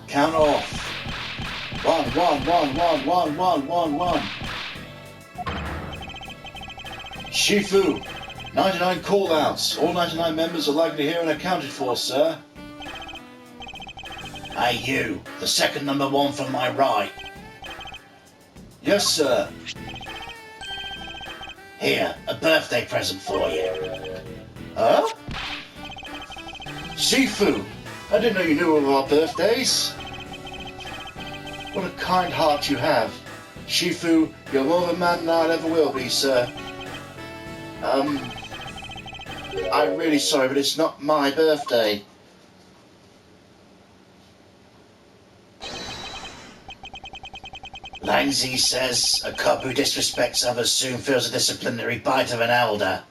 Count off. 1, 1, 1, 1, 1, 1, 1, 1. Shifu, 99 call-outs. All 99 members are likely here and accounted for, sir. Hey you, the second number 1 from my right. Yes, sir. Here, a birthday present for you. Huh? Shifu, I didn't know you knew of our birthdays. What a kind heart you have. Shifu, you're more of a man than I ever will be, sir. I'm really sorry, but it's not my birthday. Langzy says a cop who disrespects others soon feels a disciplinary bite of an elder.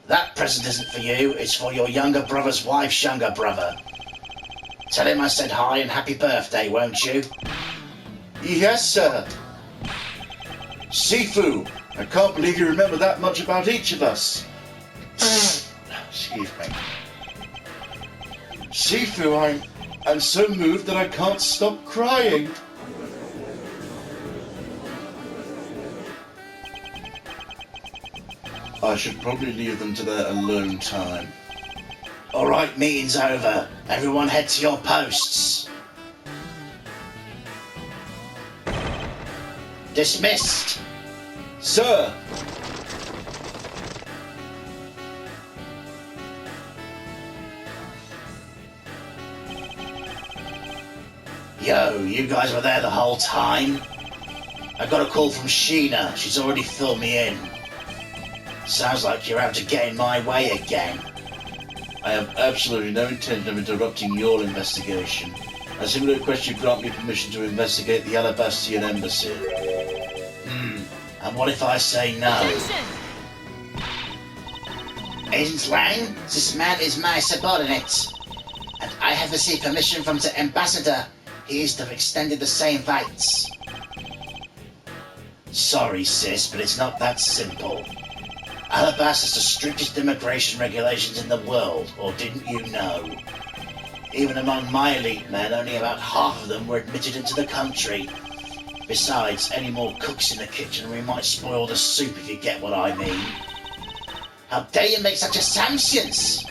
That present isn't for you, it's for your younger brother's wife's younger brother. Tell him I said hi and happy birthday, won't you? Yes, sir. Sifu, I can't believe you remember that much about each of us. Excuse me. Sifu, I'm so moved that I can't stop crying. I should probably leave them to their alone time. Alright, meeting's over. Everyone head to your posts. Dismissed. Sir. Yo, you guys were there the whole time? I got a call from Sheena. She's already filled me in. Sounds like you're out to get in my way again. I have absolutely no intention of interrupting your investigation. I simply request you grant me permission to investigate the Alabastian embassy. And what if I say no? Attention! Agent Lang, this man is my subordinate. And I have received permission from the ambassador. He is to have extended the same rights. Sorry, sis, but it's not that simple. Alabasta has the strictest immigration regulations in the world, or didn't you know? Even among my elite men, only about half of them were admitted into the country. Besides, any more cooks in the kitchen, we might spoil the soup if you get what I mean. How dare you make such assumptions?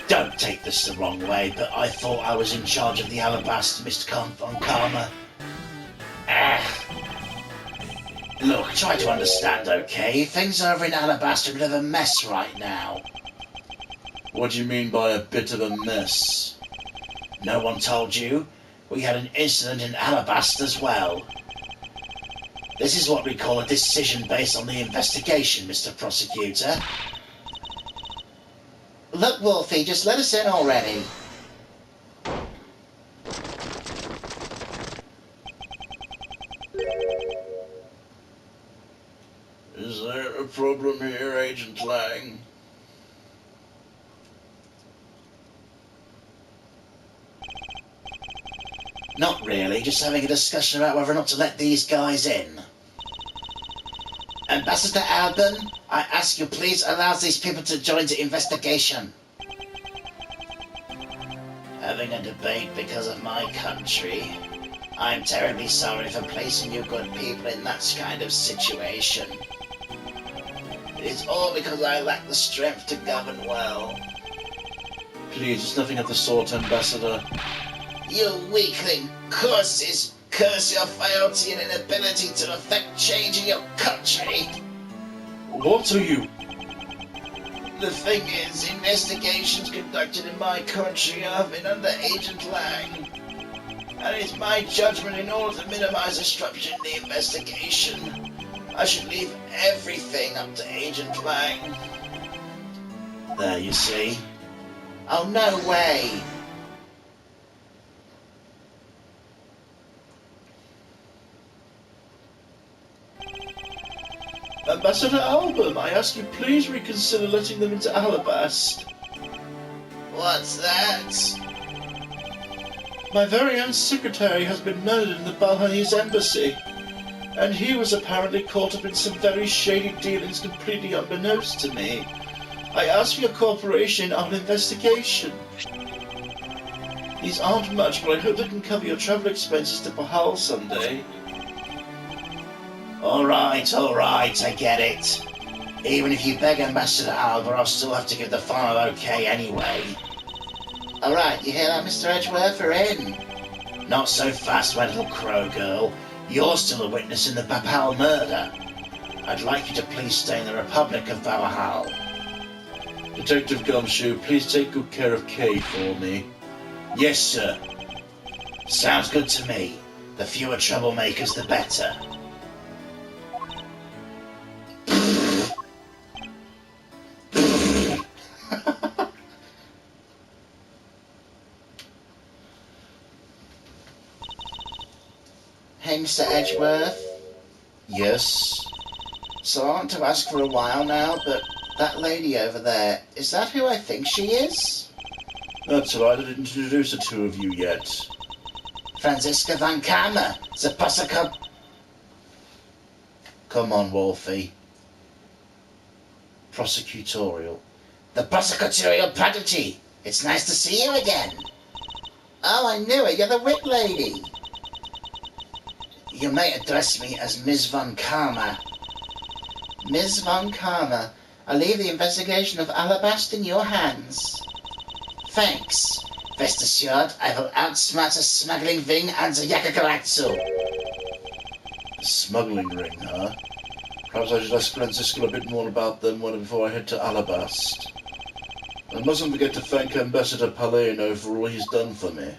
Don't take this the wrong way, but I thought I was in charge of the Alabasta, Mr. Von Karma. Look, try to understand, okay? Things over in Alabasta are a bit of a mess right now. What do you mean by a bit of a mess? No one told you? We had an incident in Alabasta as well. This is what we call a decision based on the investigation, Mr. Prosecutor. Look, Wolfie, just let us in already. Is there a problem here, Agent Lang? Not really, just having a discussion about whether or not to let these guys in. Ambassador Alban, I ask you please allow these people to join the investigation. Having a debate because of my country. I'm terribly sorry for placing you good people in that kind of situation. It's all because I lack the strength to govern well. Please, it's nothing of the sort, Ambassador. You weakling! Curses! Curse your frailty and inability to effect change in your country! What are you? The thing is, investigations conducted in my country have been under Agent Lang. And it's my judgment in order to minimize disruption in the investigation, I should leave everything up to Agent Lang. There, you see. Oh, no way! Ambassador Album, I ask you please reconsider letting them into Alabast. What's that? My very own secretary has been murdered in the Balhanese embassy, and he was apparently caught up in some very shady dealings completely unbeknownst to me. I ask for your cooperation on an investigation. These aren't much, but I hope they can cover your travel expenses to Pahal someday. Alright, I get it. Even if you beg Ambassador Alva, I'll still have to give the final okay anyway. Alright, you hear that, Mr. Edgeworth? We're in. Not so fast, my little crow girl. You're still a witness in the Bapal murder. I'd like you to please stay in the Republic of Valhalla. Detective Gumshoe, please take good care of Kay for me. Yes, sir. Sounds good to me. The fewer troublemakers, the better. Hey, Mr. Edgeworth. Yes? So I want to ask for a while now, but that lady over there, is that who I think she is? That's right, I didn't introduce the two of you yet. Franziska van Kamer, the prosecutor. Come on, Wolfie. Prosecutorial. The prosecutorial prodigy. It's nice to see you again. Oh, I knew it. You're the wit lady. You may address me as Ms. von Karma. Ms. von Karma, I leave the investigation of Alabast in your hands. Thanks. Rest assured, I will outsmart a smuggling ring and the Yakakaratsu. Smuggling ring, huh? Perhaps I should ask Francisco a bit more about them before I head to Alabast. I mustn't forget to thank Ambassador Paleno for all he's done for me.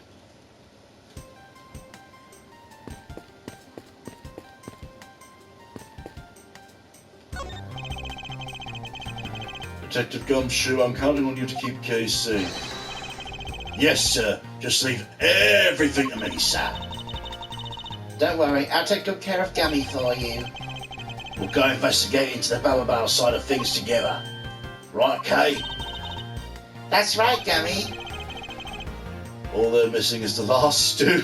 Detective Gumshoe, I'm counting on you to keep Kay safe. Yes, sir. Just leave everything to me, sir. Don't worry, I'll take good care of Gummy for you. We'll go investigate into the Balabal side of things together. Right, Kay? That's right, Gummy. All they're missing is the last two.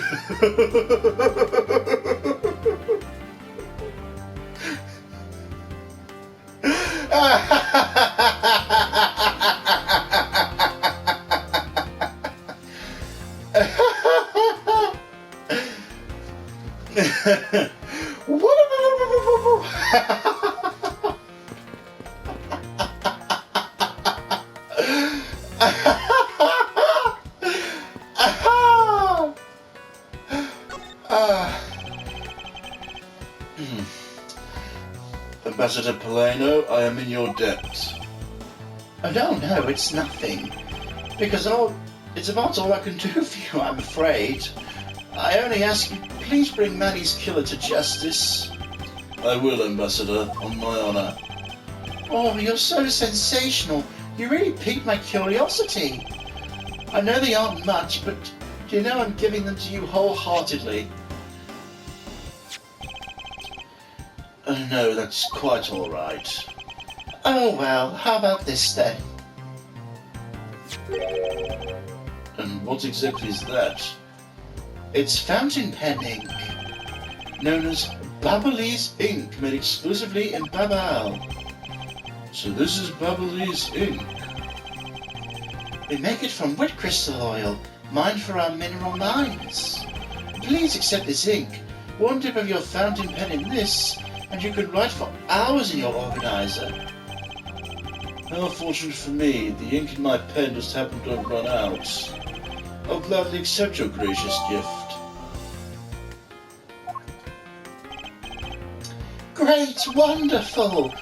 Ambassador Paleno, I am in your debt. Oh, no, it's nothing. Because it's about all I can do for you, I'm afraid. I only ask you, please bring Manny's killer to justice. I will, Ambassador, on my honor. Oh, you're so sensational. You really piqued my curiosity. I know they aren't much, but you know I'm giving them to you wholeheartedly. Oh, no, that's quite all right. Oh, well, how about this then? And what exactly is that? It's fountain pen ink, known as Babalese ink, made exclusively in Babal. So this is Babalese ink. We make it from wheat crystal oil, mined for our mineral mines. Please accept this ink. One dip of your fountain pen in this, and you can write for hours in your organizer. How fortunate for me, the ink in my pen just happened to have run out. I'll gladly accept your gracious gift. Great, wonderful!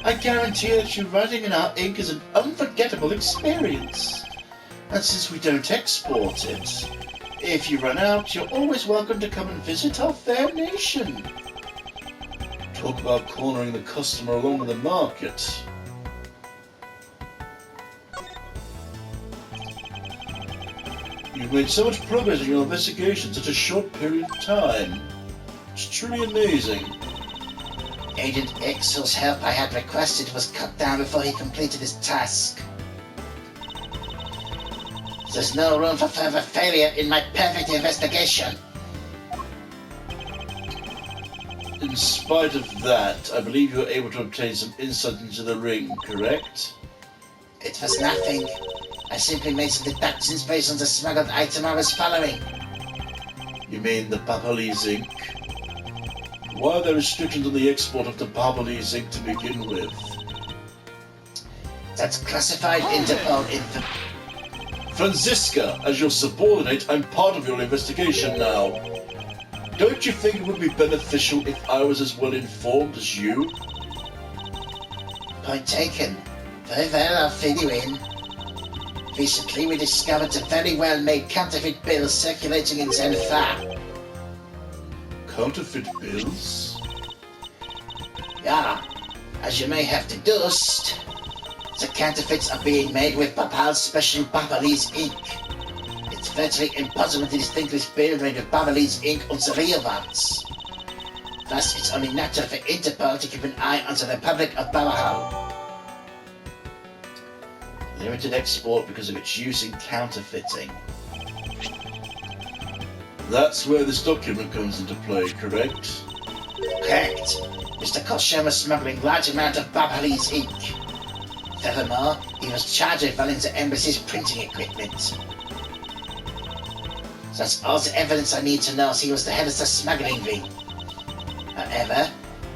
I guarantee that you writing in our ink is an unforgettable experience. And since we don't export it, if you run out, you're always welcome to come and visit our fair nation. Talk about cornering the customer along with the market. You've made so much progress in your investigation in such a short period of time. It's truly amazing. Agent Ixel's help I had requested was cut down before he completed his task. There's no room for further failure in my perfect investigation. In spite of that, I believe you were able to obtain some insight into the ring, correct? It was nothing. I simply made some deductions based on the smuggled item I was following. You mean the Papalese ink? Why are there restrictions on the export of the Papalese ink to begin with? That's classified Interpol info. Franziska, as your subordinate, I'm part of your investigation now. Don't you think it would be beneficial if I was as well informed as you? Point taken. Very well, I'll fill you in. Recently, we discovered a very well-made counterfeit bill circulating in Zenfa. Counterfeit bills? Yeah, as you may have deduced, the counterfeits are being made with Bapal's special Papalese ink. It's virtually impossible to distinguish this bill made with Papalese ink on the real ones. Thus, it's only natural for Interpol to keep an eye on the Republic of Babahal. Limited export because of its use in counterfeiting. That's where this document comes into play, correct? Correct. Mr. Kosham was smuggling large amount of Babhalese ink. Furthermore, he was charged with running the embassy's printing equipment. That's all the evidence I need to know he was the head of the smuggling ring. However,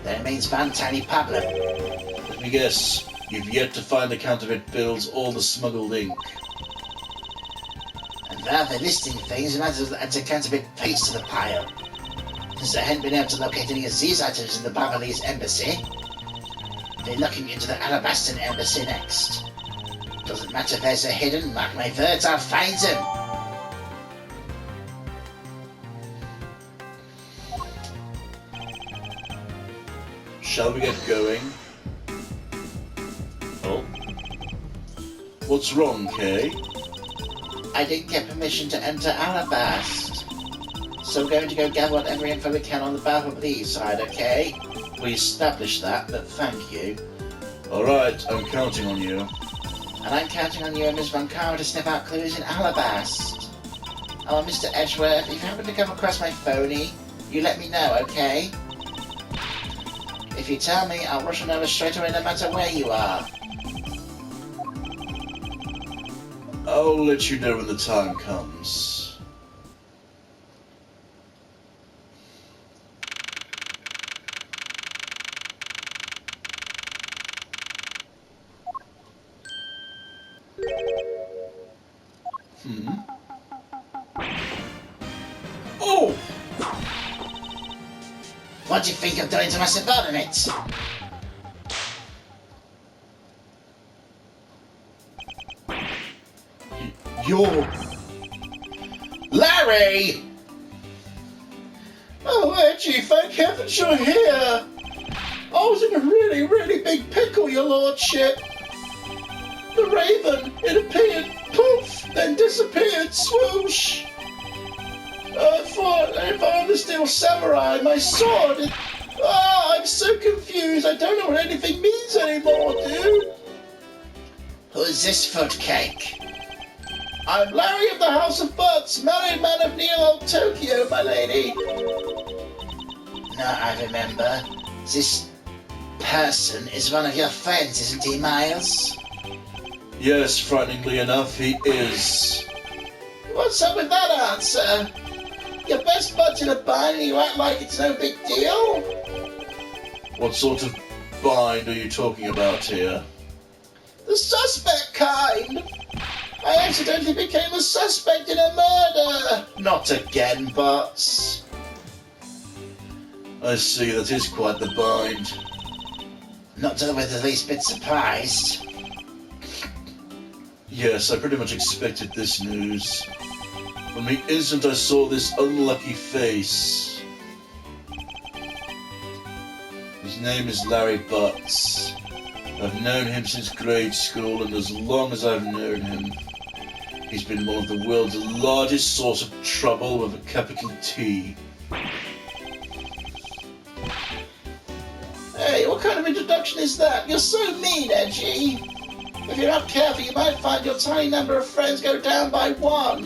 there remains one tiny problem. Let me guess, you've yet to find the counterfeit bills or the smuggled ink. And rather listing things, you might as well add a counterfeit piece to the pile. Since I hadn't been able to locate any of these items in the Babylese embassy, they're looking into the Alabastan embassy next. Doesn't matter where they're hidden, mark my words, I'll find them! Shall we get going? Oh? What's wrong, Kay? I didn't get permission to enter Alabast. So we're going to go gather whatever info we can on the Babylese side, okay? We established that, but thank you. Alright, I'm counting on you. And I'm counting on you and Miss Von Carr to sniff out clues in Alabast. Oh, Mr. Edgeworth, if you happen to come across my phony, you let me know, okay? If you tell me, I'll rush on over straight away no matter where you are. I'll let you know when the time comes. Oh! What do you think of doing to my subordinate? You're... Larry! Oh, Edgy, thank heavens you're here! I was in a really big pickle, your lordship. The raven, it appeared, poof, then disappeared, swoosh. I thought if I were the steel samurai, my sword, I'm so confused, I don't know what anything means anymore, dude. Who's this fruitcake? I'm Larry of the House of Butz, married man of Neo Old Tokyo, my lady. Now I remember. This person is one of your friends, isn't he, Miles? Yes, frighteningly enough, he is. What's up with that answer? Your best bud's in a bind and you act like it's no big deal? What sort of bind are you talking about here? The suspect kind. I accidentally became a suspect in a murder. Not again, Butz. I see, that is quite the bind. Not to the least bit surprised. Yes, I pretty much expected this news. From the instant I saw this unlucky face. His name is Larry Butz. I've known him since grade school, and as long as I've known him, he's been one of the world's largest source of trouble with a capital T. Hey, what kind of introduction is that? You're so mean, Edgy. If you're not careful, you might find your tiny number of friends go down by one.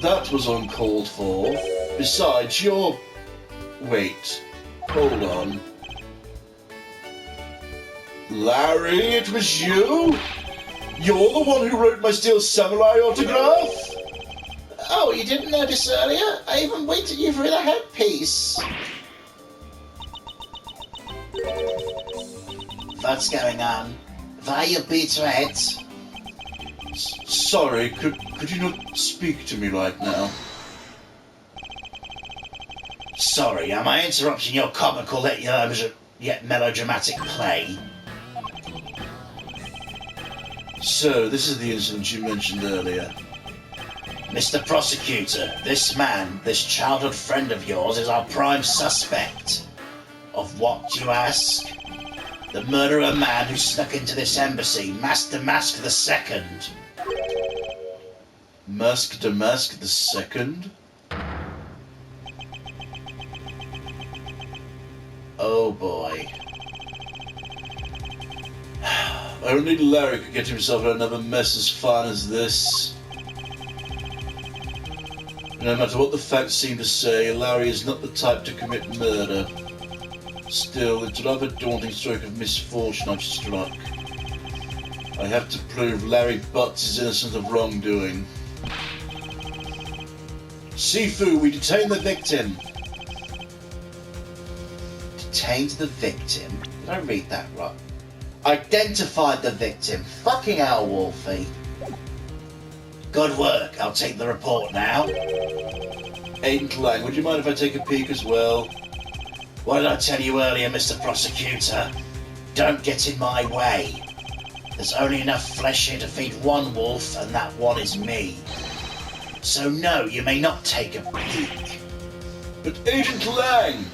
That was uncalled for. Besides, you're... Wait. Hold on. Larry, it was you? You're the one who wrote my Steel Samurai autograph? Oh, you didn't notice earlier? I even winked at you through the headpiece. What's going on? Why you betrayed? Sorry, could you not speak to me right now? Sorry, am I interrupting your comical yet melodramatic play? So, this is the incident you mentioned earlier. Mr. Prosecutor, this man, this childhood friend of yours, is our prime suspect. Of what, you ask? The murderer man who snuck into this embassy, Master Mask the Second. Mask to Mask the Second? Oh boy. Only Larry could get himself in another mess as fine as this. No matter what the facts seem to say, Larry is not the type to commit murder. Still, it's a rather daunting stroke of misfortune I've struck. I have to prove Larry Butz is innocent of wrongdoing. Sifu, we detain the victim. Detained the victim? Did I read that right? Identified the victim. Fucking hell, Wolfie. Good work. I'll take the report now. Agent Lang, would you mind if I take a peek as well? What did I tell you earlier, Mr. Prosecutor? Don't get in my way. There's only enough flesh here to feed one wolf, and that one is me. So no, you may not take a peek. But Agent Lang!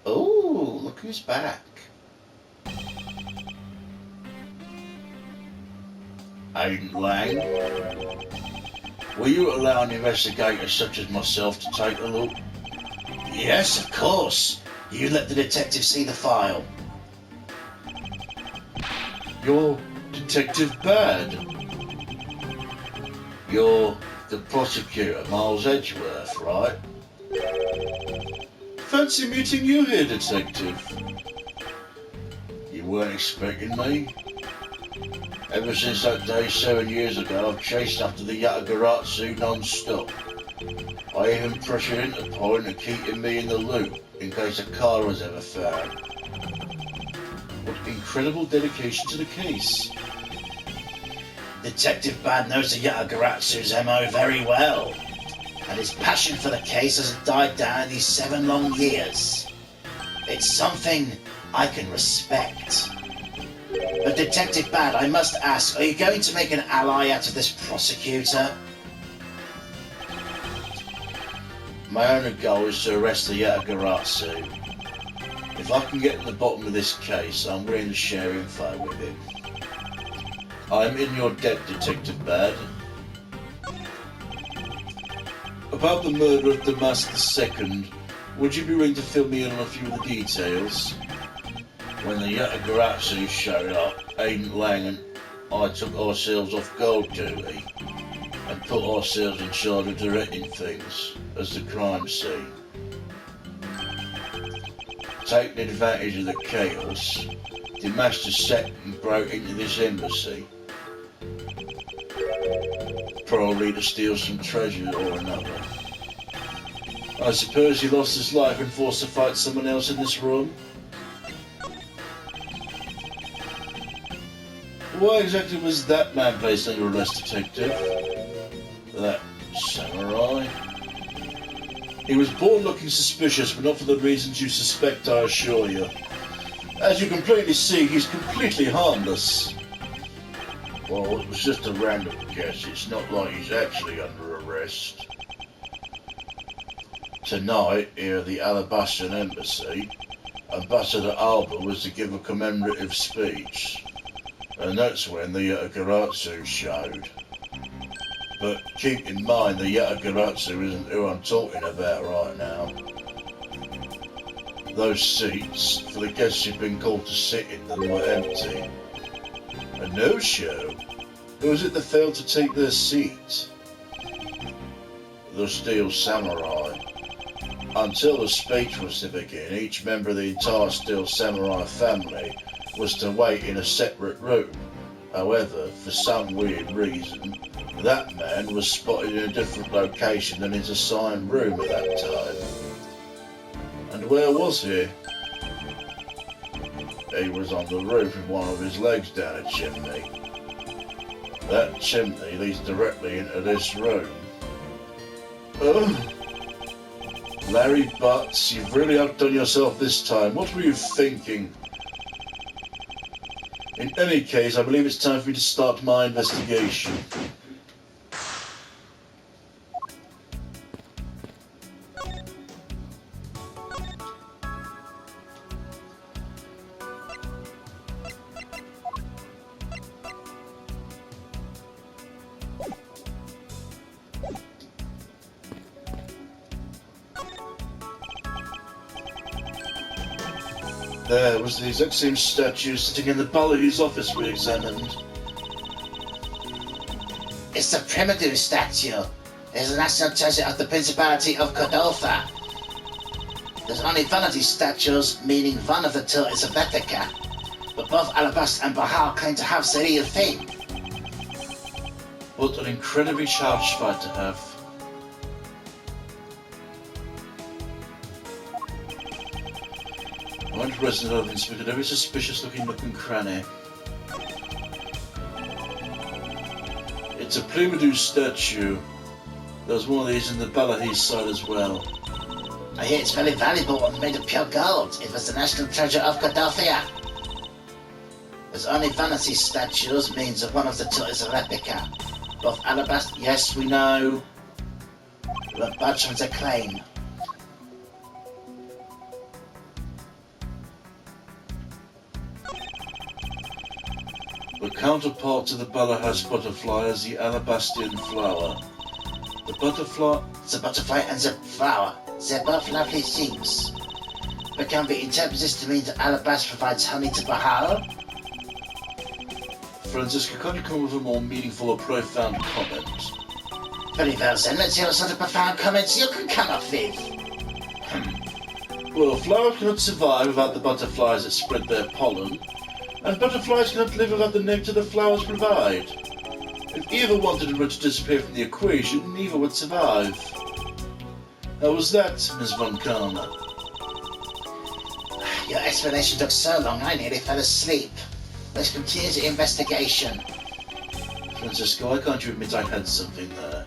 Ooh, look who's back. Agent Lang? Will you allow an investigator such as myself to take a look? Yes, of course. You let the detective see the file. You're Detective Bad. You're the prosecutor, Miles Edgeworth, right? Fancy meeting you here, Detective. You weren't expecting me? Ever since that day 7 years ago, I've chased after the Yatagaratsu non-stop. I even pressured Interpol into keeping me in the loop, in case a car was ever found. What incredible dedication to the case. Detective Bad knows the Yatagaratsu's MO very well, and his passion for the case hasn't died down in these 7 long years. It's something I can respect. But Detective Bad, I must ask, are you going to make an ally out of this prosecutor? My only goal is to arrest the Yatagaratsu. If I can get to the bottom of this case, I'm willing to share info with him. I'm in your debt, Detective Bad. About the murder of Damas II, would you be willing to fill me in on a few of the details? When the Yatagaratsu showed up, Agent Lang and I took ourselves off guard duty and put ourselves in charge of directing things as the crime scene. Taking advantage of the chaos, Damas II broke into this embassy, probably to steal some treasure or another. I suppose he lost his life and forced to fight someone else in this room? Why exactly was that man placed under arrest, Detective? That samurai? He was born looking suspicious, but not for the reasons you suspect, I assure you. As you can plainly see, he's completely harmless. Well, it was just a random guess. It's not like he's actually under arrest. Tonight, here at the Alabaster Embassy, Ambassador Alba was to give a commemorative speech. And that's when the Yatagaratsu showed. But keep in mind the Yatagaratsu isn't who I'm talking about right now. Those seats, for the guests who've been called to sit in them, were empty. A no-show? Who was it that failed to take their seat? The Steel Samurai. Until the speech was to begin, each member of the entire Steel Samurai family was to wait in a separate room. However, for some weird reason, that man was spotted in a different location than his assigned room at that time. And where was he? He was on the roof with one of his legs down a chimney. That chimney leads directly into this room. Ugh. Larry Butz, you've really outdone yourself this time. What were you thinking? In any case, I believe it's time for me to start my investigation. There was the exact same statue sitting in the Bally's office we examined. It's the primitive statue. It's a national treasure of the Principality of Cordova. There's only one of these statues, meaning one of the two is a replica. But both Alabaster and Bahar claim to have the real thing. What an incredibly charged fight to have. I went to Resident Evil and inspected every suspicious-looking nook and cranny. It's a primitive statue. There's one of these in the Balahi side as well. I hear it's very valuable and made of pure gold. It was the national treasure of Cordova. There's only one of these statues, means that one of the two is a replica. Both Alabaster, yes, we know. But Butz from the claim. The counterpart to the Balahas butterfly is the Alabastian flower. The butterfly And the flower, they're both lovely things. But can be interpreted to mean that Alabaster provides honey to Bahar? Francisca, can't you come up with a more meaningful or profound comment? Very well then, let's hear what sort of profound comments you can come up with. Well, flowers cannot survive without the butterflies that spread their pollen, and butterflies cannot live without the nectar the flowers provide. If either wanted to disappear from the equation, neither would survive. How was that, Ms. Von Karma? Your explanation took so long I nearly fell asleep. Let's continue the investigation. Francisco, why can't you admit I had something there?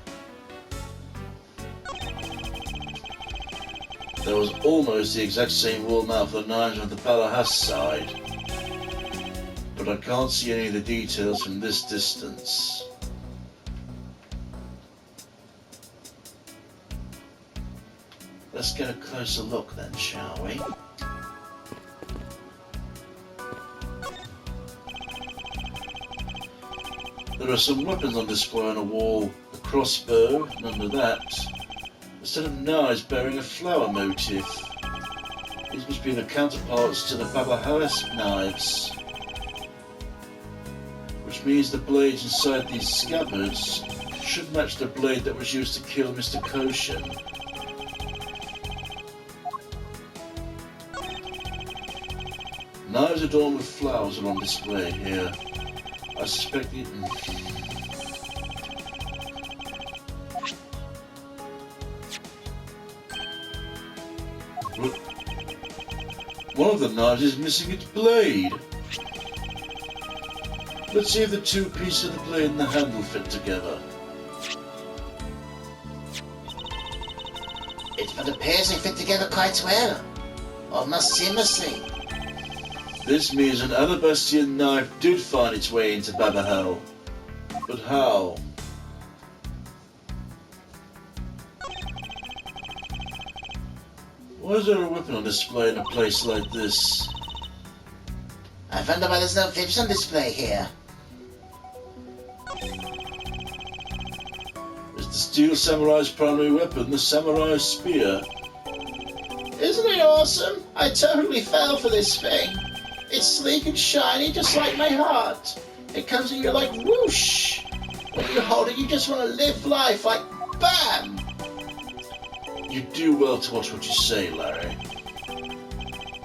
There was almost the exact same wall map for the knives on the Balahas side. But I can't see any of the details from this distance. Let's get a closer look then, shall we? There are some weapons on display on a wall, a crossbow, and under that, a set of knives bearing a flower motif. These must be the counterparts to the Baba Haris knives. Which means the blades inside these scabbards should match the blade that was used to kill Mr. Koshin. Knives adorned with flowers are on display here. I suspect the... One of the knives is missing its blade. Let's see if the two pieces of the blade and the handle fit together. It appears they fit together quite well. Almost seamlessly. This means an Alabastian knife did find its way into Babahel. But how? Why is there a weapon on display in a place like this? I wonder why there's no vips on display here. Is the steel samurai's primary weapon the samurai spear? Isn't it awesome? I totally fell for this thing. It's sleek and shiny, just like my heart. It comes in you like whoosh. When you hold it, you just want to live life like BAM! You do well to watch what you say, Larry.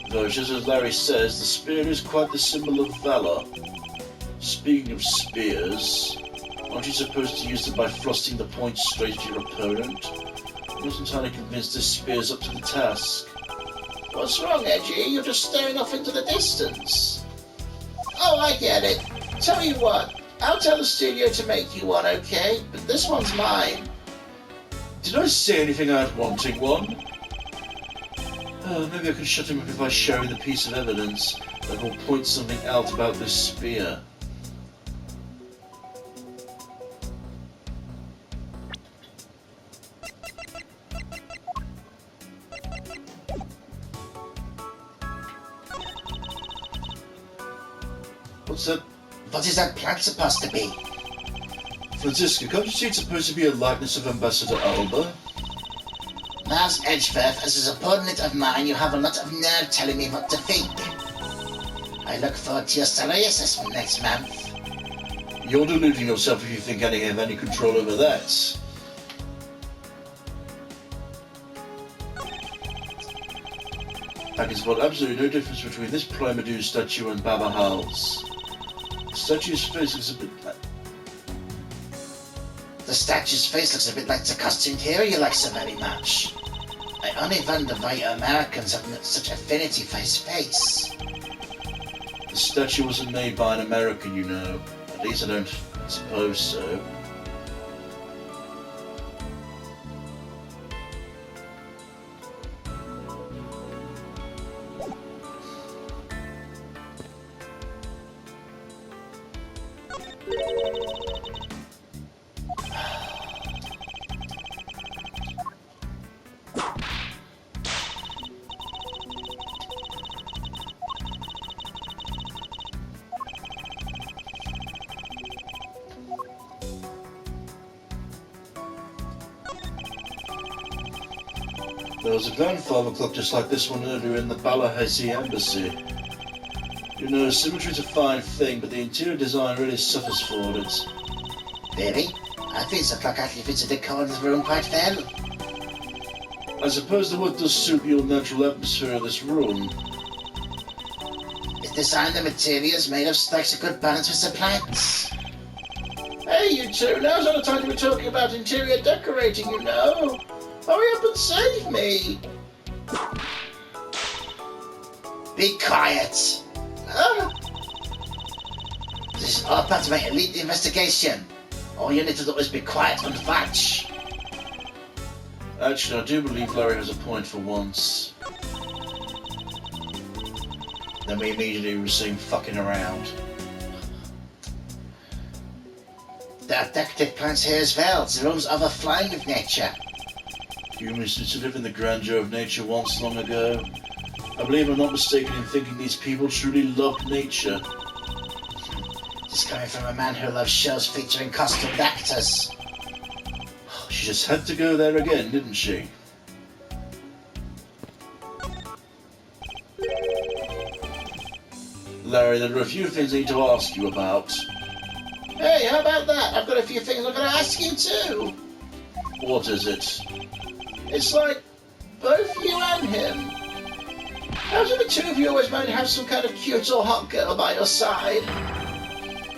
Though, just as Larry says, the spear is quite the symbol of valor. Speaking of spears, aren't you supposed to use them by thrusting the point straight at your opponent? I'm not entirely convinced this spear's up to the task. What's wrong, Edgy? You're just staring off into the distance. Oh, I get it. Tell you what, I'll tell the studio to make you one, okay? But this one's mine. Did I say anything about wanting one? Maybe I can shut him up if I show him the piece of evidence that will point something out about this spear. What's that? What is that plant supposed to be? Francisca, can't you see it's supposed to be a likeness of Ambassador Alba? Miles Edgeworth, as a subordinate of mine, you have a lot of nerve telling me what to think. I look forward to your salary assessment next month. You're deluding yourself if you think I have any control over that. I can spot absolutely no difference between this Primadou statue and Baba Hal's. The statue's face looks a bit like... The statue's face looks a bit like the costumed hero you like so very much. I only wonder why you Americans have such affinity for his face. The statue wasn't made by an American, you know. At least I don't suppose so. There was a grandfather clock just like this one earlier in the Ballahazzi embassy. You know, symmetry's a fine thing, but the interior design really suffers for it. Really? I think the clock actually fits the decor in the room quite well. I suppose the wood does suit your natural atmosphere of this room. Is design the materials made of strikes a good balance with the plants? Hey, you two, now's not the time to be talking about interior decorating, you know. Hurry up and save me! Be quiet! This is all part of my elite investigation. All you need to do is be quiet and watch. Actually, I do believe Larry has a point for once. Then we immediately resume fucking around. There are decorative plants here as well. The room's overflowing with nature. Humans used to live in the grandeur of nature once long ago. I believe I'm not mistaken in thinking these people truly loved nature. This is coming from a man who loves shows featuring costumed actors. She just had to go there again, didn't she? Larry, there are a few things I need to ask you about. Hey, how about that? I've got a few things I'm going to ask you too. What is it? It's like both you and him. How do the two of you always manage to have some kind of cute or hot girl by your side?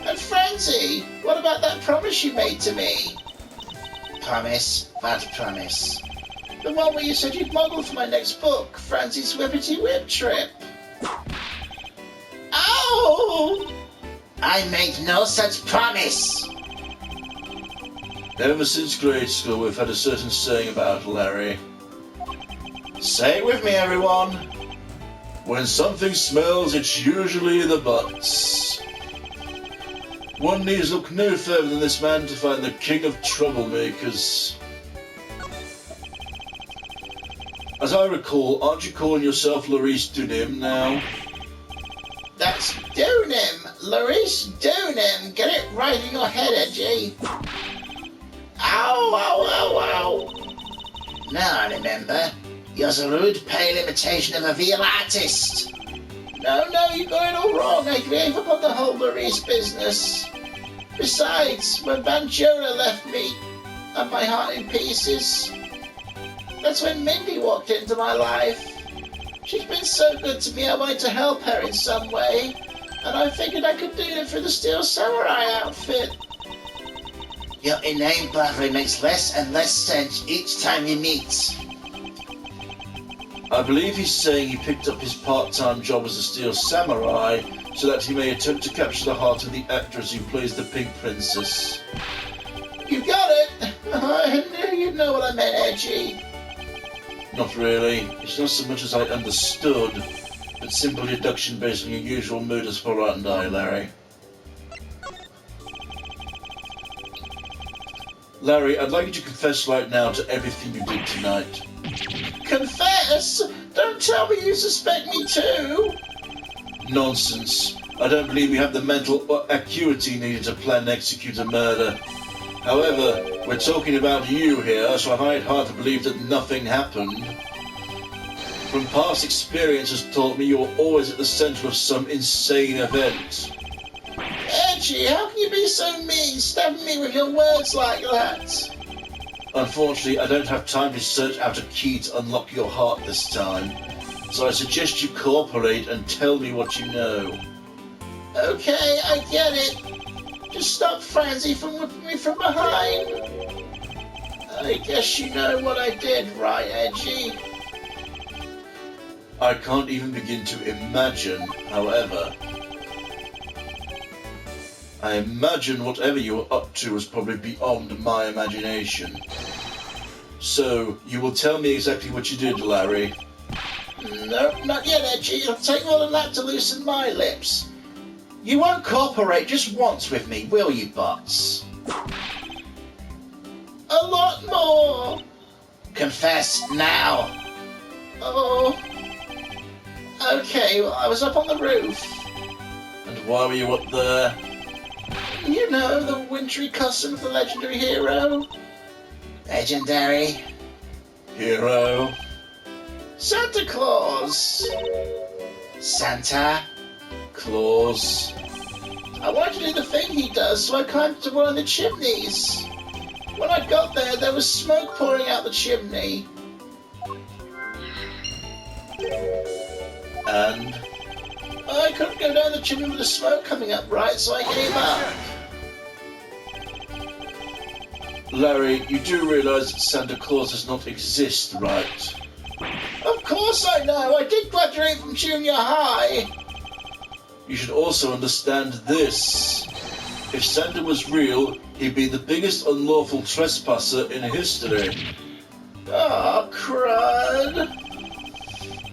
And Francie, what about that promise you made to me? Promise? What promise? The one where you said you'd model for my next book, Francie's Whippity Whip Trip. Ow! I made no such promise! Ever since grade school, we've had a certain saying about Larry. Say it with me, everyone. When something smells, it's usually the Butz. One needs look no further than this man to find the king of troublemakers. As I recall, aren't you calling yourself Laurice Dunim now? That's Dunim! Laurice Dunim! Get it right in your head, Edgy! Ow, ow, ow, ow! Now I remember. You're a rude, pale imitation of a real artist. No, you got it all wrong. I gave up on the whole Laurice business. Besides, when Banjora left me and my heart in pieces, that's when Mindy walked into my life. She's been so good to me, I wanted to help her in some way, and I figured I could do it through the Steel Samurai outfit. Your inane blather makes less and less sense each time you meet. I believe he's saying he picked up his part-time job as a Steel Samurai so that he may attempt to capture the heart of the actress who plays the Pink Princess. You got it! I knew you'd know what I meant, Edgy. Not really. It's not so much as I understood, but simple deduction based on your usual modus operandi, Larry. Larry, I'd like you to confess right now to everything you did tonight. Confess? Don't tell me you suspect me too! Nonsense. I don't believe you have the mental acuity needed to plan and execute a murder. However, we're talking about you here, so I find it hard to believe that nothing happened. From past experience has taught me you're always at the center of some insane event. Edgy, how can you be so mean, stabbing me with your words like that? Unfortunately, I don't have time to search out a key to unlock your heart this time, so I suggest you cooperate and tell me what you know. Okay, I get it. Just stop Franzi from whipping me from behind. I guess you know what I did, right, Edgy? I can't even begin to imagine, however. I imagine whatever you were up to was probably beyond my imagination. So, you will tell me exactly what you did, Larry? Nope, not yet, Edgy. It'll take more than that to loosen my lips. You won't cooperate just once with me, will you, Butz? A lot more! Confess now! Oh... Okay, well, I was up on the roof. And why were you up there? You know, the wintry custom of the legendary hero. Legendary? Hero? Santa Claus! Santa? Claus? I wanted to do the thing he does, so I climbed to one of the chimneys. When I got there, there was smoke pouring out the chimney. And? I couldn't go down the chimney with the smoke coming up right, so I gave up. Larry, you do realise that Santa Claus does not exist, right? Of course I know! I did graduate from junior high! You should also understand this. If Santa was real, he'd be the biggest unlawful trespasser in history. Oh, crud!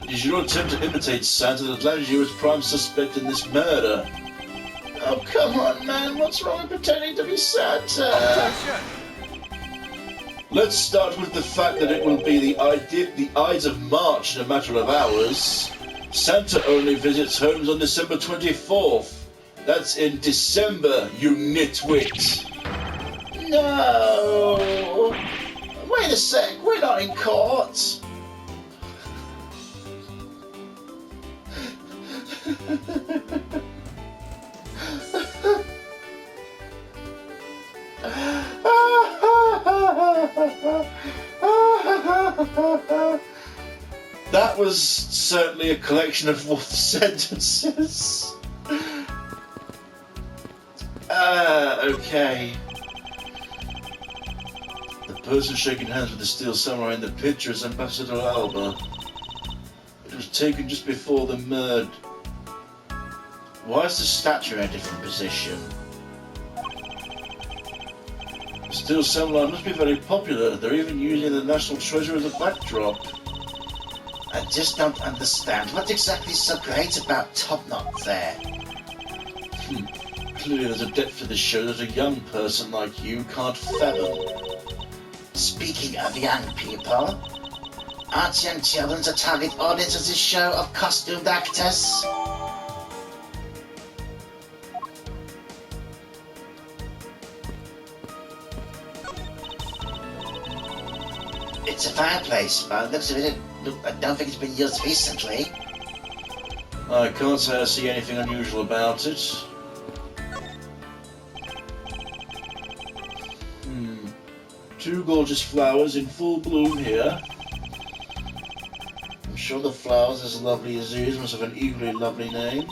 It is your attempt to imitate Santa that landed you as prime suspect in this murder. Oh, come on, man. What's wrong with pretending to be Santa? Let's start with the fact that it will be the Ides of March in a matter of hours. Santa only visits homes on December 24th. That's in December, you nitwit. No! Wait a sec, we're not in court. That was certainly a collection of wolf sentences. Okay. The person shaking hands with the Steel Samurai in the picture is Ambassador Alba. It was taken just before the murder. Why is the statue in a different position? The Steel Samurai must be very popular. They're even using the National Treasure as a backdrop. I just don't understand. What exactly is so great about Top Knot there? Clearly there's a depth to this show that a young person like you can't fathom. Speaking of young people, aren't young children the target audience of this show of costumed actors? It's a fireplace, but looks of it, I don't think it's been used recently. I can't say I see anything unusual about it. Two gorgeous flowers in full bloom here. I'm sure the flowers as lovely as these must have an equally lovely name.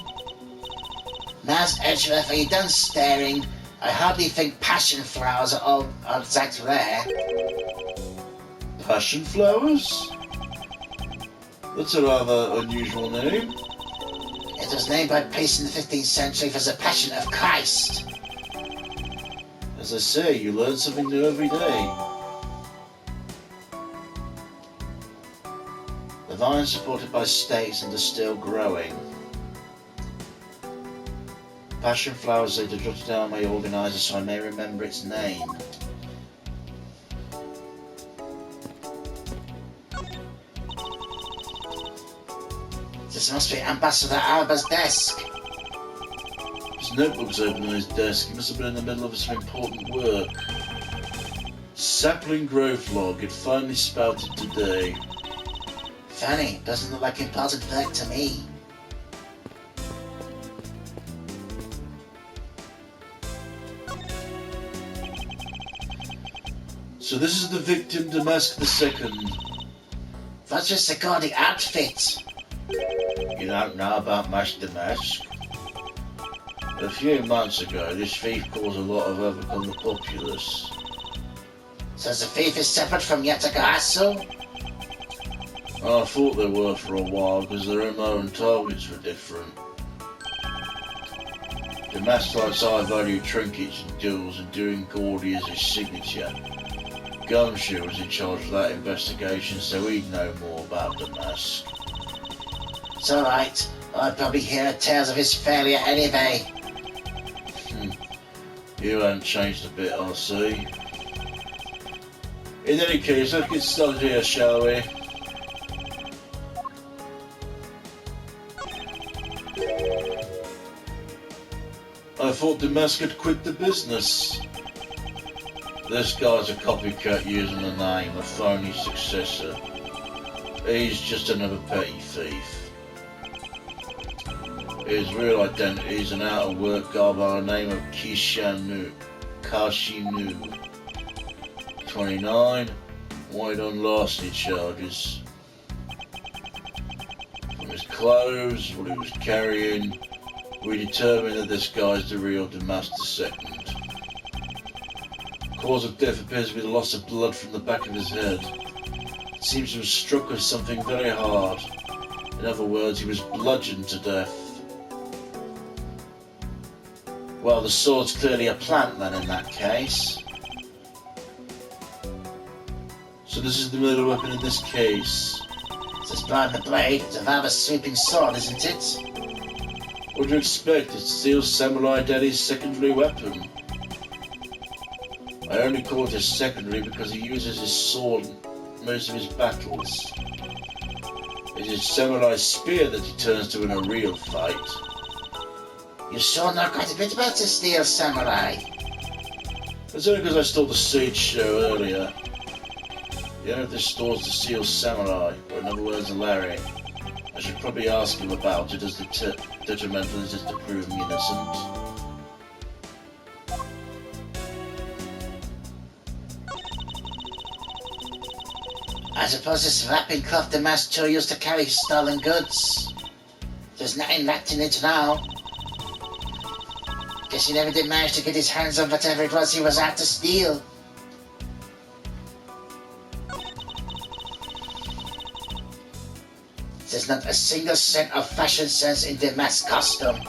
Mas Edgeworth, are you done staring? I hardly think passion flowers are that rare. Passion flowers? That's a rather unusual name. It was named by priests in the 15th century for the Passion of Christ. As I say, you learn something new every day. The vines supported by stakes and are still growing. Passion flowers later jotted down my organizer so I may remember its name. This must be Ambassador Alba's desk. His notebook's open on his desk. He must have been in the middle of some important work. Sapling growth log. It finally sprouted today. Funny, doesn't look like important work to me. So this is the victim, Damask II. What's your security outfit? You don't know about Master Damask? A few months ago, this thief caused a lot of havoc on the populace. So the thief is separate from Yatagasu? I thought they were for a while because their MO and targets were different. Damask likes high-value trinkets and jewels, and doing Gordy as his signature. Gumshoe was in charge of that investigation, so he'd know more about Damask. It's alright. I'd probably hear tales of his failure anyway. You haven't changed a bit, I see. In any case, let's get started here, shall we? I thought Damask had quit the business. This guy's a copycat using the name, a phony successor. He's just another petty thief. His real identity is an out-of-work guy by the name of Kashinu. 29, wanted on larceny charges. From his clothes, what he was carrying, we determined that this guy's the real Damask II. Cause of death appears to be the loss of blood from the back of his head. It seems to have struck with something very hard. In other words, he was bludgeoned to death. Well, the sword's clearly a plant then in that case. So this is the murder weapon in this case. It's behind the blade. It's a rather sweeping sword, isn't it? What do you expect? It's Steel Samurai Daddy's secondary weapon. I only call it a secondary because he uses his sword in most of his battles. It's his samurai spear that he turns to in a real fight. You sure know quite a bit about the Steel Samurai. That's only because I stole the Sage show earlier. The owner of this store's the Steel Samurai, or in other words, Larry. I should probably ask him about it as detrimental as it is to prove me innocent. I suppose this wrapping cloth the master used to carry stolen goods. There's nothing wrapped in it now. Guess he never did manage to get his hands on whatever it was he was out to steal. There's not a single cent of fashion sense in Damask's costume.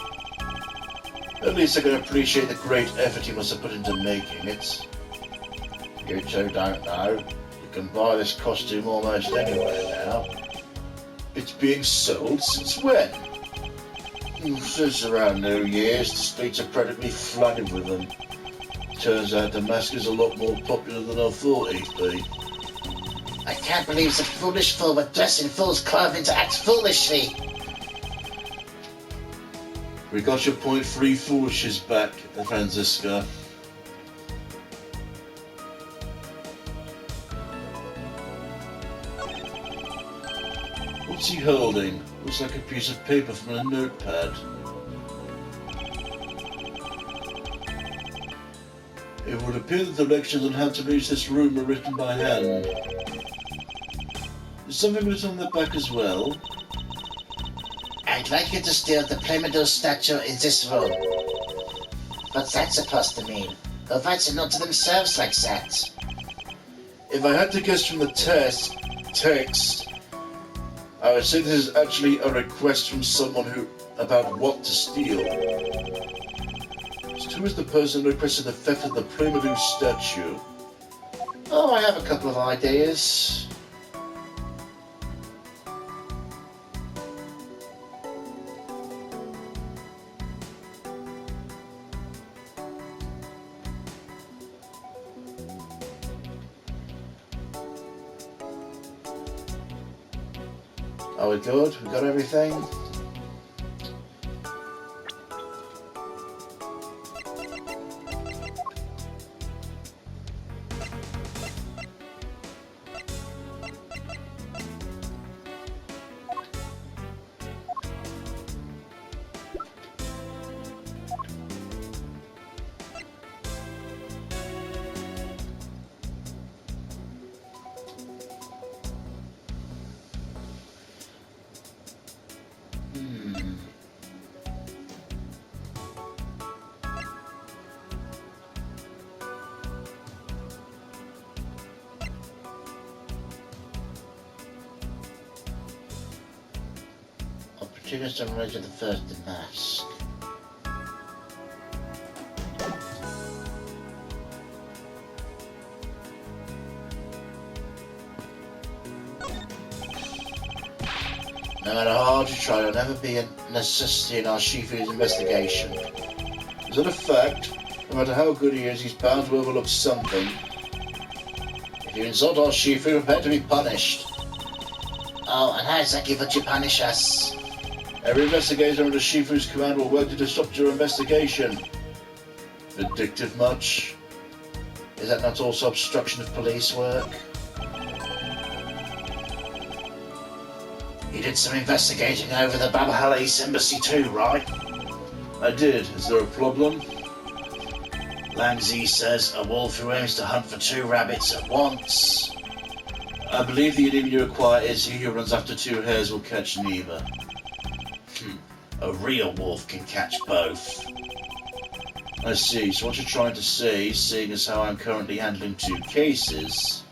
At least I can appreciate the great effort he must have put into making it. You two don't know. You can buy this costume almost anywhere now. It's being sold since when? Since around New Year's. The streets are practically flooded with them. Turns out Damask is a lot more popular than I thought he'd be. I can't believe the foolish fool would dress in fool's clothing to act foolishly. We got your point 3 foolishes back, Franziska. What's he holding? Looks like a piece of paper from a notepad. It would appear the directions on how to reach this room are written by hand. There's something written on the back as well. I'd like you to steal the Playmobil statue in this room. What's that supposed to mean? Who writes a note to themselves like that? If I had to guess from the text, I would say this is actually a request from someone about what to steal. So who is the person who requested the theft of the Playmobil statue? Oh, I have a couple of ideas. Are we good? We got everything? Opportunist and Roger the First to mask. No matter how hard you try, you'll never be a necessity in our Shifu's investigation. Is that a fact? No matter how good he is, he's bound to overlook something. If you insult our Shifu, prepare to be punished. Oh, and how exactly would you punish us? Every investigator under Shifu's command will work to disrupt your investigation. Addictive much? Is that not also obstruction of police work? You did some investigating over the Babahala's embassy too, right? I did. Is there a problem? Langzi says a wolf who aims to hunt for 2 rabbits at once. I believe the idiom you require is he who runs after 2 hares will catch neither. A real wolf can catch both. I see. So what you're trying to say, seeing as how I'm currently handling 2 cases...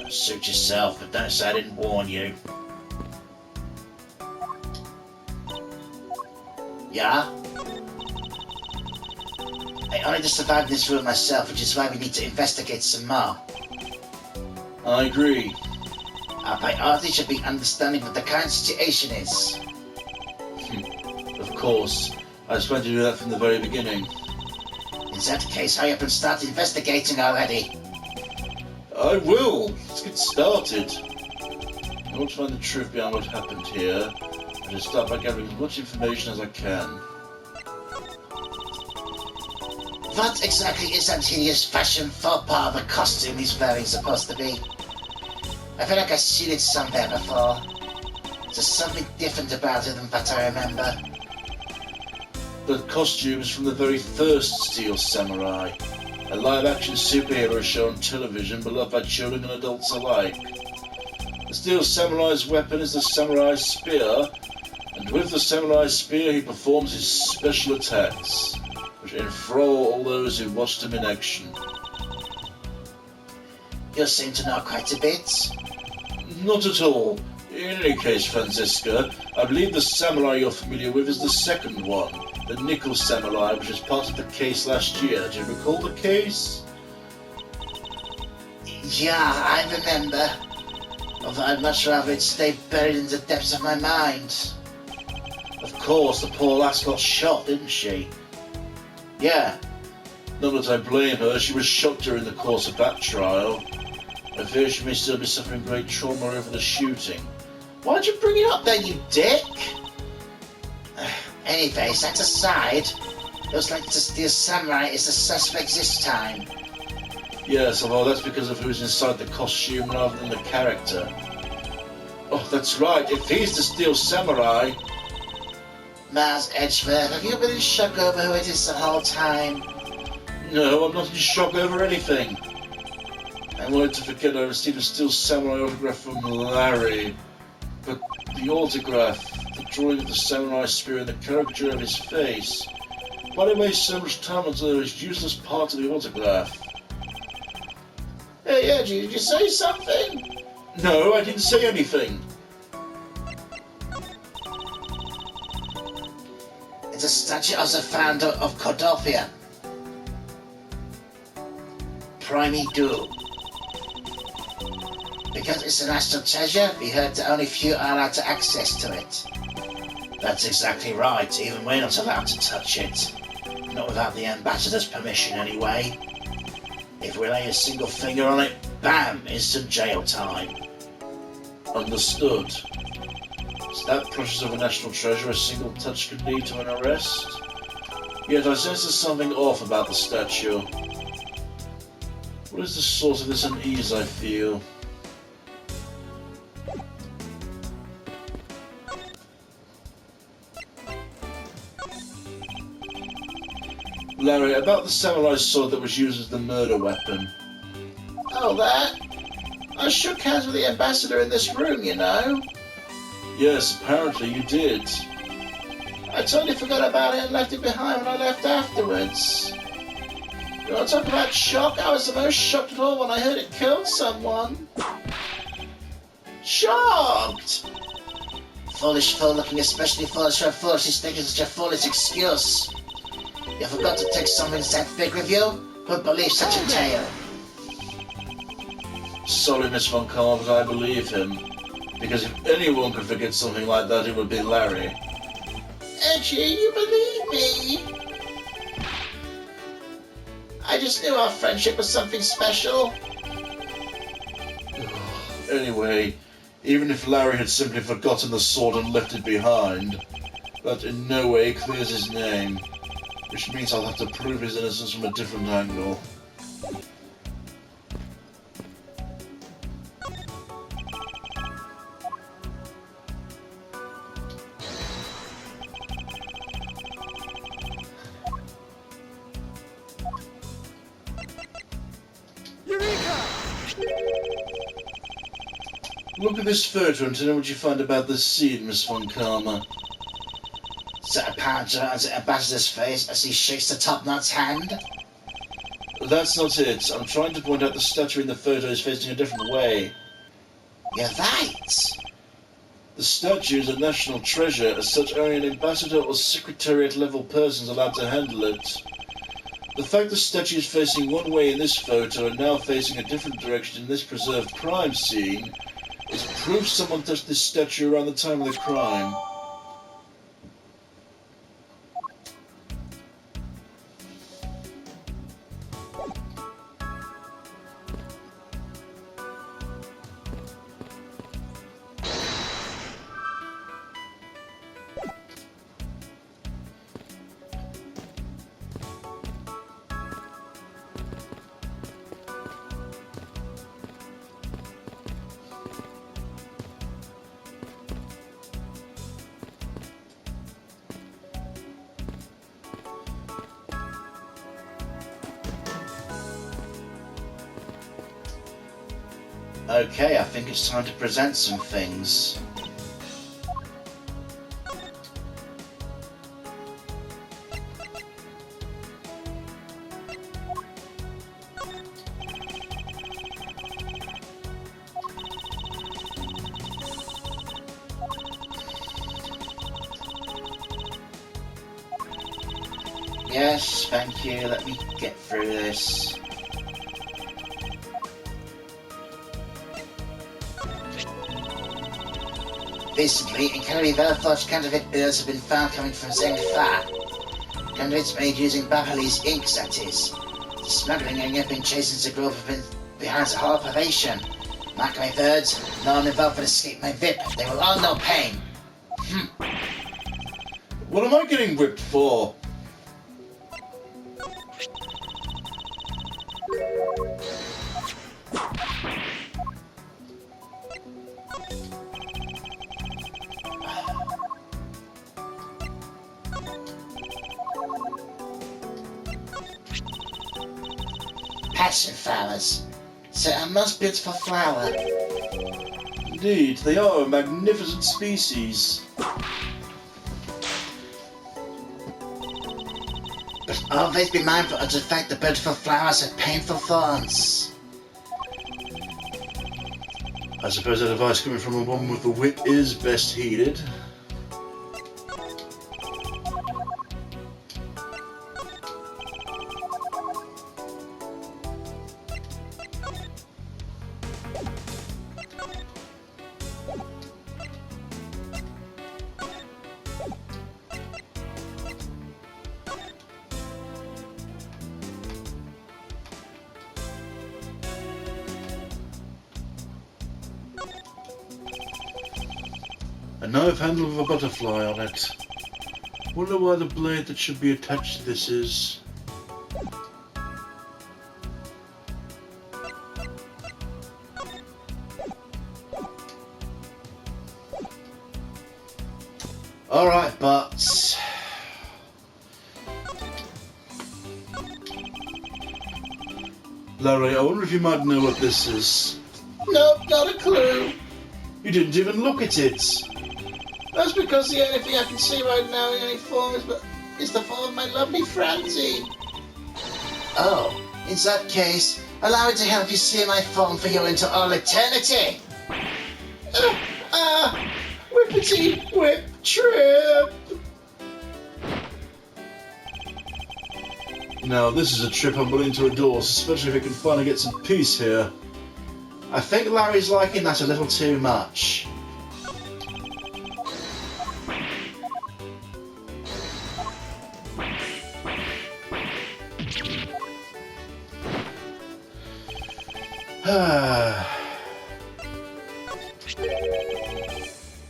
Suit yourself, but don't say I didn't warn you. Yeah? I only just survived this room myself, which is why we need to investigate some more. I agree. Our priority should be understanding what the current situation is. Of course. I was planning to do that from the very beginning. In that case, hurry up and start investigating already. I will. Let's get started. I want to find the truth behind what happened here. I should start by gathering as much information as I can. What exactly is that hideous fashion faux pas of a costume he's wearing supposed to be? I feel like I've seen it somewhere before. There's something different about it than what I remember. The costume is from the very first Steel Samurai, a live-action superhero show on television beloved by children and adults alike. The Steel Samurai's weapon is the Samurai Spear, and with the Samurai Spear he performs his special attacks, which enthrall all those who watched him in action. You seem to know quite a bit. Not at all. In any case, Franziska, I believe the samurai you're familiar with is the second one, the Nickel Samurai, which was part of the case last year. Do you recall the case? Yeah, I remember. Although I'd much rather it stayed buried in the depths of my mind. Of course, the poor lass got shot, didn't she? Yeah. Not that I blame her, she was shot during the course of that trial. I fear she may still be suffering great trauma over the shooting. Why'd you bring it up then, you dick? Anyways, that aside, looks like the Steel Samurai is the suspect this time. Yes, although that's because of who's inside the costume rather than the character. Oh, that's right, if he's the Steel Samurai... Mars Edgeworth, have you been in shock over who it is the whole time? No, I'm not in shock over anything. I wanted to forget I received a steel samurai autograph from Larry. But the autograph, the drawing of the samurai spear and the caricature of his face, why did I waste so much time until there was useless part of the autograph? Hey, Edgy, did you say something? No, I didn't say anything. It's a statue of the founder of Cordovia. Prime Do. Because it's a national treasure, we heard that only few are allowed to access to it. That's exactly right, even we're not allowed to touch it. Not without the ambassador's permission anyway. If we lay a single finger on it, bam, instant jail time. Understood. Is that precious of a national treasure a single touch could lead to an arrest? Yet I sense there's something off about the statue. What is the source of this unease I feel? Larry, about the samurai sword that was used as the murder weapon. Oh, that? I shook hands with the ambassador in this room, you know. Yes, apparently you did. I totally forgot about it and left it behind when I left afterwards. You want to talk about shock? I was the most shocked of all when I heard it killed someone. Shocked! Foolish fool looking especially foolish for foolishly thinking such a foolish excuse. You forgot to take something that big with you? Who'd believe such a tale? Sorry, Miss Von Karl, but I believe him. Because if anyone could forget something like that, it would be Larry. Edgy, you believe me? I just knew our friendship was something special. Anyway, even if Larry had simply forgotten the sword and left it behind, that in no way clears his name. Which means I'll have to prove his innocence from a different angle. Look at this photo and tell me what you find about this scene, Miss Von Karma. That apparent on the ambassador's face as he shakes the top knot's hand? That's not it. I'm trying to point out the statue in the photo is facing a different way. You're right. The statue is a national treasure, as such only an ambassador or secretariat level person is allowed to handle it. The fact the statue is facing one way in this photo and now facing a different direction in this preserved crime scene is proof someone touched this statue around the time of the crime. Okay, I think it's time to present some things. Yes, thank you. Let me get through this. Recently, incredibly well-forged counterfeit bills have been found coming from Zengfa. Counterfeits made using Babali's ink, that is. The smuggling and yipping chasing the group have been behind the whole operation. Mark my words, no one involved will escape my whip. They will all know pain. What am I getting whipped for? Passion flowers. So a most beautiful flower. Indeed, they are a magnificent species. But always be mindful of the fact that beautiful flowers have painful thorns. I suppose that advice coming from a woman with a wit is best heeded. A knife handle with a butterfly on it. Wonder why the blade that should be attached to this is. Alright, Butz. Larry, I wonder if you might know what this is. Nope, not a clue. You didn't even look at it. That's because the only thing I can see right now in any form is the form of my lovely Francie. Oh, in that case, allow me to help you see my form for you into all eternity. Whippity whip trip. Now, this is a trip I'm willing to endorse, especially if we can finally get some peace here. I think Larry's liking that a little too much.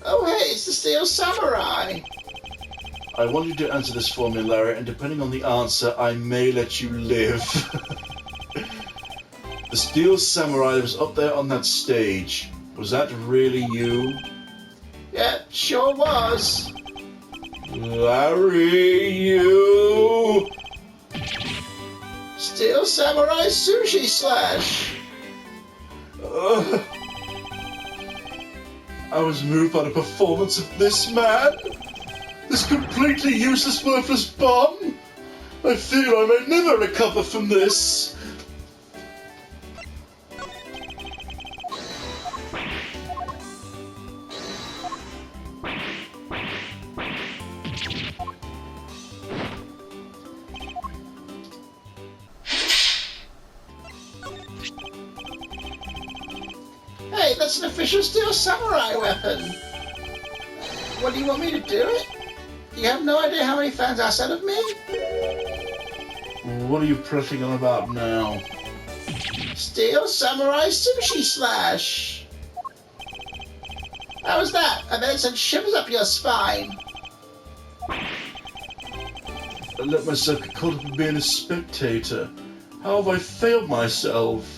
Oh hey, it's the Steel Samurai. I want you to answer this for me, Larry, and depending on the answer, I may let you live. The Steel Samurai that was up there on that stage, was that really you? Yeah, sure was. Larry, you! Steel Samurai Sushi Slash. I was moved by the performance of this man. This completely useless, worthless bomb. I fear I may never recover from this. Hey, that's an official Steel Samurai weapon. What do you want me to do it? You have no idea how many fans are said of me? What are you pressing on about now? Steel Samurai Sushi Slash. How was that? I bet it sent shivers up your spine. I let myself get caught up in being a spectator. How have I failed myself?